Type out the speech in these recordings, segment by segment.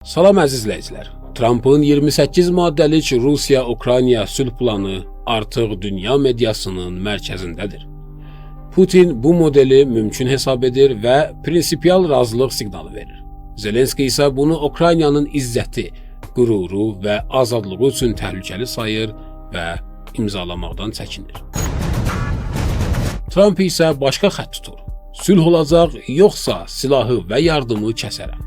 Salam əziz izləyicilər. Trump'ın 28 maddəlik Rusiya-Ukrayna sülh planı artıq dünya mediasının mərkəzindədir. Putin bu modeli mümkün hesab edir və prinsipial razılıq siqnalı verir. Zelenski isə bunu Ukraynanın izzəti, qüruru və azadlığı üçün təhlükəli sayır və imzalamaqdan çəkinir. Trump isə başqa xətt tutur. Sülh olacaq, yoxsa silahı və yardımı kəsərəm.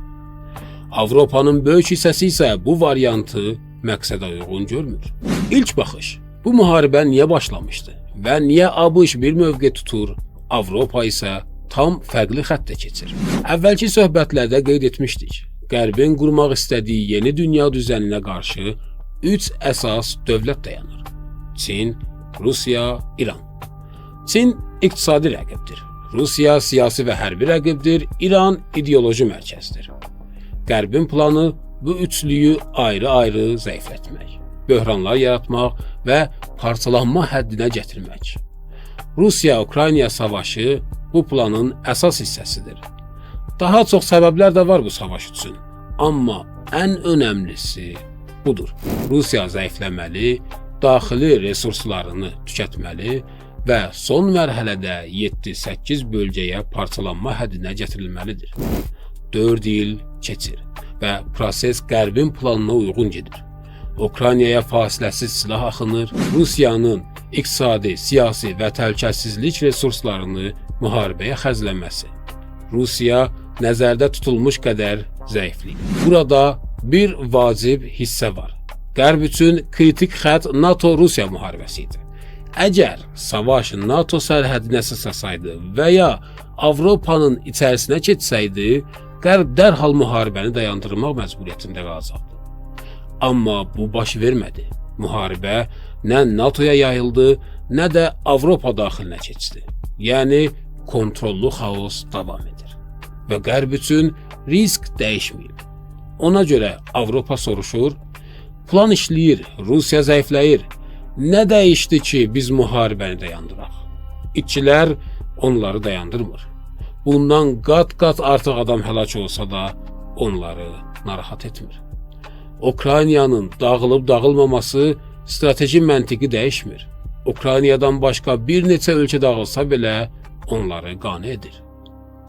Avropanın böyük hissəsi isə bu variantı məqsədə uyğun görmür. İlk baxış, bu müharibə niyə başlamışdı və niyə ABŞ bir mövqe tutur, Avropa isə tam fərqli xəttə keçir. Əvvəlki söhbətlərdə qeyd etmişdik. Qərbin qurmaq istədiyi yeni dünya düzəninə qarşı 3 əsas dövlət dayanır. Çin, Rusiya, İran. Çin iqtisadi rəqibdir. Rusiya siyasi və hərbi rəqibdir. İran ideoloji mərkəzdir. Qərbin planı bu üçlüyü ayrı-ayrı zəiflətmək, böhranlar yaratmaq və parçalanma həddinə gətirmək. Rusiya-Ukrayna savaşı bu planın əsas hissəsidir. Daha çox səbəblər də var bu savaş üçün, amma ən önəmlisi budur. Rusiya zəifləməli, daxili resurslarını tükətməli və son mərhələdə 7-8 bölgəyə parçalanma həddinə gətirilməlidir. 4 il keçir və proses Qərbin planına uyğun gedir. Ukraynaya fasiləsiz silah axınır, Rusiyanın iqtisadi, siyasi və təhlükəsizlik resurslarını müharibəyə xərcləməsi. Rusiya nəzərdə tutulmuş qədər zəiflik. Burada bir vacib hissə var. Qərb üçün kritik xətt NATO-Rusiya müharibəsi idi. Əgər savaş NATO sərhədinə sıçrasaydı və ya Avropanın içərisinə keçsəydi, Qərb dərhal müharibəni dayandırmaq məcburiyyətində qalacaqdı. Amma bu baş vermədi. Müharibə nə NATOya yayıldı, nə də Avropa daxilinə keçdi. Yəni, kontrollu xaos davam edir. Və Qərb üçün risk dəyişməyib. Ona görə Avropa soruşur, plan işləyir, Rusiya zəifləyir. Nə dəyişdi ki, biz müharibəni dayandıraq? İtçilər onları dayandırmır. Bundan qat-qat artıq adam həlak olsa da onları narahat etmir. Ukraynanın dağılıb dağılmaması strateji məntiqi dəyişmir. Ukraynadan başqa bir neçə ölkə dağılsa belə onları qane edir.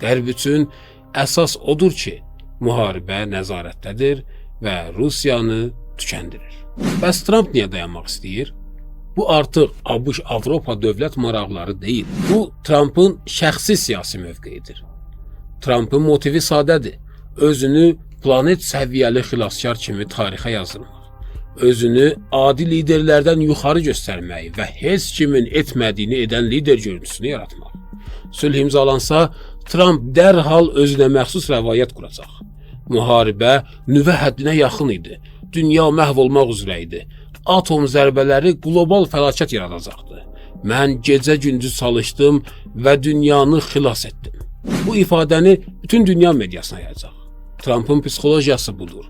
Qərb üçün əsas odur ki, müharibə nəzarətdədir və Rusiyanı tükəndirir. Bəs Trump niyə dayanmaq istəyir? Bu artıq ABŞ-Avropa dövlət maraqları deyil. Bu, Trump'ın şəxsi siyasi mövqeyidir. Trump'ın motivi sadədir. Özünü planet səviyyəli xilaskar kimi tarixə yazdırmaq. Özünü adi liderlərdən yuxarı göstərmək və heç kimin etmədiyini edən lider görüntüsünü yaratmaq. Sülh imzalansa, Trump dərhal özünə məxsus rəvayət quracaq. Müharibə nüvə həddinə yaxın idi. Dünya məhv olmaq üzrə idi. Atom zərbələri qlobal fəlakət yaradacaqdı. Mən gecə-gündüz çalışdım və dünyanı xilas etdim. Bu ifadəni bütün dünya mediasına yayacaq. Trump'ın psixologiyası budur.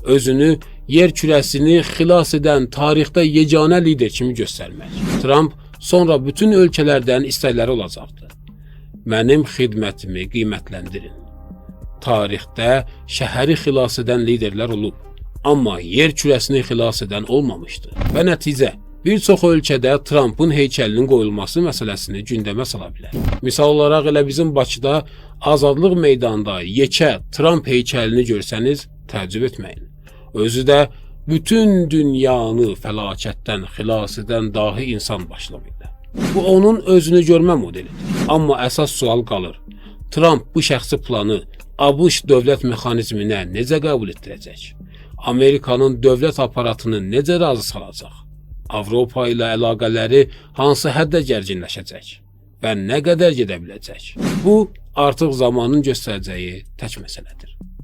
Özünü yer kürəsini xilas edən tarixdə yeganə lider kimi göstərmək. Trump sonra bütün ölkələrdən istəkləri olacaqdı. Mənim xidmətimi qiymətləndirin. Tarixdə şəhəri xilas edən liderlər olub. Amma yer kürəsini xilas edən olmamışdı. Və nəticə, bir çox ölkədə Trump'ın heykəlinin qoyulması məsələsini gündəmə sala bilər. Misal olaraq elə bizim Bakıda Azadlıq meydanında yekə Trump heykəlini görsəniz, təəccüb etməyin. Özü də bütün dünyanı fəlakətdən xilas edən dahi insan başlamıydı. Bu onun özünü görmə modelidir. Amma əsas sual qalır. Trump bu şəxsi planı ABŞ dövlət mexanizminə necə qəbul etdirəcək? Amerikanın dövlət aparatını necə razı salacaq? Avropa ilə əlaqələri hansı həddə gərginləşəcək və nə qədər gedə biləcək? Bu, artıq zamanın göstərəcəyi tək məsələdir.